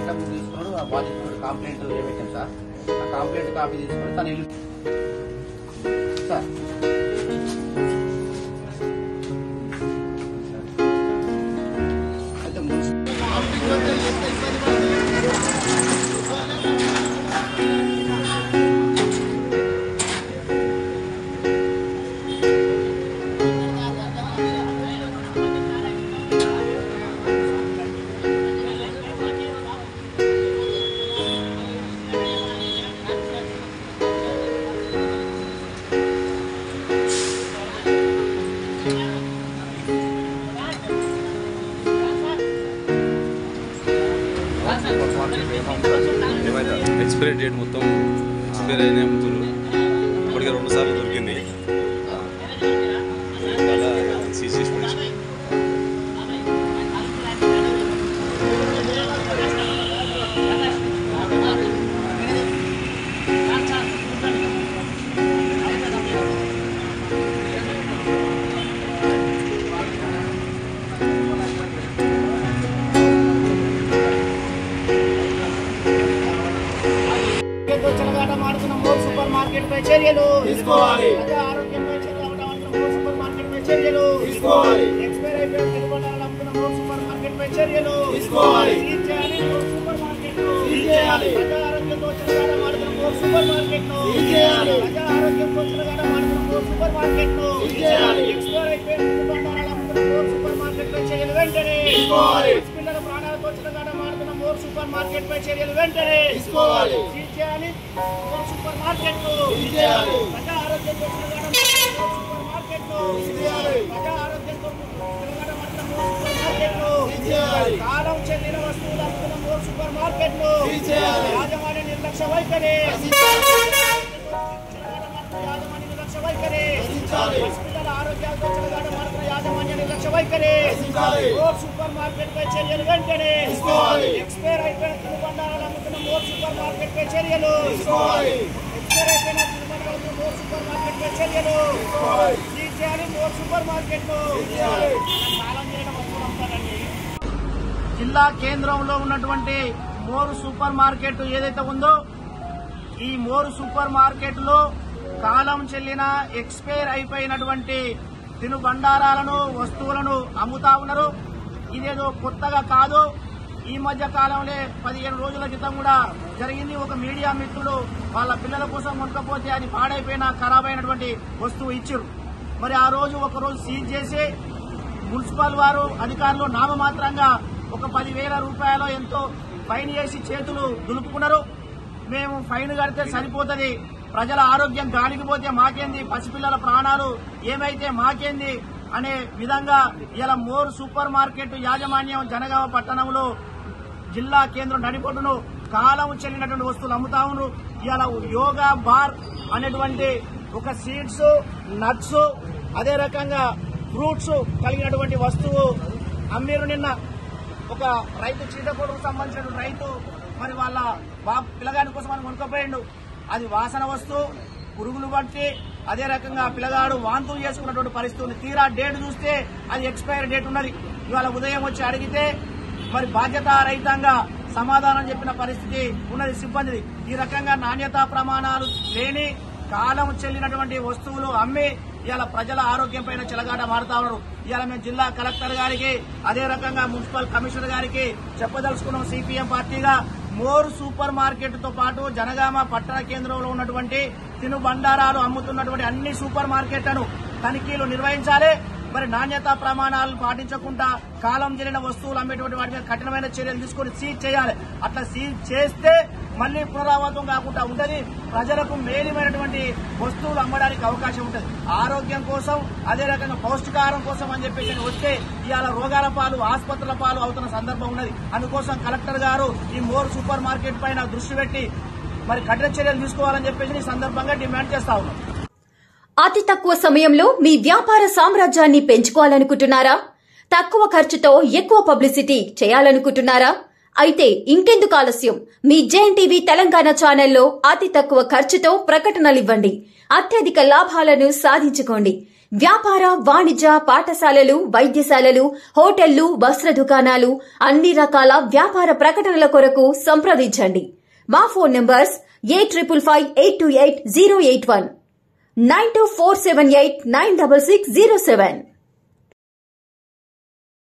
గంట ముందు తీసుకున్నాడు. ఆ బాధితుడు కంప్లైంట్ పెట్టాం సార్. ఆ కంప్లైంట్ కాపీ తీసుకుని తన ఇల్లు సార్ ఎక్స్పైరీ డేట్ మొత్తం ఎక్స్పైరీ అయినా అమ్ముతున్నారు. ఇప్పటికే 2 సార్లు దొరికింది. సీసీ సూపర్ మార్కెట్ పై చర్యలు తీసుకోవాలి. ఆరోగ్యంపై సూపర్ మార్కెట్ పై చర్యలు తీసుకోవాలి. ఎక్స్పైర్ అయిపోయిన తినుబండారాలు అమ్ముతున్న సూపర్ మార్కెట్ పై చర్యలు తీసుకోవాలి. సూపర్ మార్కెట్ చేయాలి. ఆరోగ్యంతో మాడుతున్న సూపర్ మార్కెట్ చేయాలి. ఆరోగ్యంతో మాడుతున్న సూపర్ మార్కెట్ చేయాలి. ఎక్స్పైర్ అయిపోయిన తినుబండారాలు అమ్ముతున్న సూపర్ మార్కెట్ పై చర్యలు వెంటనే తీసుకోవాలి. పిల్లల ప్రాణాలతో మాడుతున్న సూపర్ మార్కెట్ పై చర్యలు వెంటనే తీసుకోవాలి. చేయాలి. సూపర్ మార్కెట్ చేయాలి. ప్రజా ఆరోగ్యంతో సూపర్ మార్కెట్ చేయాలి. ప్రజా ఆరోగ్యంతో చేయాలి. కాలం చెందిన వస్తువులు అమ్ముతున్న సూపర్ మార్కెట్ చేయాలి. యాజమాన్య నిర్లక్ష్య వైఖరి యాజమాన్య నిర్లక్ష్య వైఖరి పిల్లల ఆరోగ్యాలతో చెలగాటమాడుతున్న యాజమాన్య నిర్లక్ష్య వైఖరి సూపర్ మార్కెట్ పై చర్యలు వెంటనే ఎక్స్పైర్ అయిపోయిన తినుబండారాలు అమ్ముతున్న సూపర్ మార్కెట్ పై చర్యలు ఎక్స్పైర్ అయిపోయిన తినుబండారాలు సూపర్ మార్కెట్ పై చర్యలు చేయాలి. సూపర్ మార్కెట్ కాలం చేయడం వస్తుందండి. జిల్లా కేంద్రంలో ఉన్నటువంటి మోరు సూపర్ మార్కెట్ ఏదైతే ఉందో ఈ మోరు సూపర్ మార్కెట్ లో కాలం చెల్లిన ఎక్స్పైర్ అయిపోయినటువంటి తినుబండారాలను వస్తువులను అమ్ముతా ఉన్నారు. ఇదేదో కొత్తగా కాదు. ఈ మధ్య కాలంలో 15 రోజుల క్రితం కూడా జరిగింది. ఒక మీడియా మిత్రుడు వాళ్ళ పిల్లల కోసం కొనుక్కపోతే అది పాడైపోయిన ఖరాబ్ అయినటువంటి వస్తువు ఇచ్చారు. మరి ఆ రోజు ఒక రోజు సీజ్ చేసి మున్సిపల్ వారు అధికారులు నామమాత్రంగా ఒక 10,000 రూపాయలు ఎంతో ఫైన్ చేసి చేతులు దులుపుకున్నారు. మేము ఫైన్ కడితే సరిపోతుంది, ప్రజల ఆరోగ్యం గాలికిపోతే మాకేంది, పసిపిల్లల ప్రాణాలు ఏమైతే మాకేంది అనే విధంగా ఇలా మోర్ సూపర్ మార్కెట్ యాజమాన్యం జనగామ పట్టణంలో జిల్లా కేంద్రం నడిపొట్టును కాలం చెల్లినటువంటి వస్తువులు అమ్ముతా ఉన్నారు. ఇలా యోగా బార్ అనేటువంటి ఒక సీడ్స్ నట్స్ అదే రకంగా ఫ్రూట్స్ కలిగినటువంటి వస్తువు అమ్మీరు. నిన్న ఒక రైతు చీటకోటకు సంబంధించిన రైతు మరి వాళ్ళ పిల్లగాడి కోసం మనం కొనుక్కపోయిండు. అది వాసన వస్తువు, పురుగులు బట్టి అదే రకంగా పిల్లగాడు వాంతులు చేసుకున్నటువంటి పరిస్థితి ఉంది. తీరా డేట్ చూస్తే అది ఎక్స్పైరీ డేట్ ఉన్నది. ఇవాళ ఉదయం వచ్చి అడిగితే మరి బాధ్యత రహితంగా సమాధానం చెప్పిన పరిస్థితి ఉన్నది సిబ్బంది. ఈ రకంగా నాణ్యతా ప్రమాణాలు లేని కాలం చెల్లినటువంటి వస్తువులు అమ్మి ఇవాళ ప్రజల ఆరోగ్యం పైన చెలగాట మారుతా ఉన్నారు. ఇవాళ మేము జిల్లా కలెక్టర్ గారికి అదే రకంగా మున్సిపల్ కమిషనర్ గారికి చెప్పదలుచుకున్నాం. సిపిఎం పార్టీగా మోర్ సూపర్ మార్కెట్ తో పాటు జనగామ పట్టణ కేంద్రంలో ఉన్నటువంటి తినుబండారాలు అమ్ముతున్నటువంటి అన్ని సూపర్ మార్కెట్లను తనిఖీలు నిర్వహించాలి. మరి నాణ్యతా ప్రమాణాలు పాటించకుండా కాలం చెల్లిన వస్తువులు అమ్మేటువంటి వాటి మీద కఠినమైన చర్యలు తీసుకుని సీజ్ చేయాలి. అట్లా సీజ్ చేస్తే మళ్లీ పునరావృతం కాకుండా ఉంటది. ప్రజలకు మేలిమైనటువంటి వస్తువులు అమ్మడానికి అవకాశం ఉంటుంది. ఆరోగ్యం కోసం అదే రకంగా పౌష్టికాహారం కోసం అని చెప్పేసి వస్తే ఇవాళ రోగాల పాలు ఆసుపత్రుల పాలు అవుతున్న సందర్భం ఉన్నది. అందుకోసం కలెక్టర్ గారు ఈ మోర్ సూపర్ మార్కెట్ పైన దృష్టి పెట్టి మరి కఠిన చర్యలు తీసుకోవాలని చెప్పేసి ఈ సందర్భంగా డిమాండ్ చేస్తా ఉన్నాం. అతి తక్కువ సమయంలో మీ వ్యాపార సామ్రాజ్యాన్ని పెంచుకోవాలనుకుంటున్నారా? తక్కువ ఖర్చుతో ఎక్కువ పబ్లిసిటీ చేయాలనుకుంటున్నారా? అయితే ఇంకెందుకు ఆలస్యం? మీ జేఎన్టీవీ తెలంగాణ ఛానల్లో అతి తక్కువ ఖర్చుతో ప్రకటనలివ్వండి. అత్యధిక లాభాలను సాధించుకోండి. వ్యాపార, వాణిజ్య, పాఠశాలలు, వైద్యశాలలు, హోటళ్లు, వస్త్ర దుకాణాలు, అన్ని రకాల వ్యాపార ప్రకటనల కొరకు సంప్రదించండి. మా ఫోన్ నంబర్స్ 8558288081 9247896607.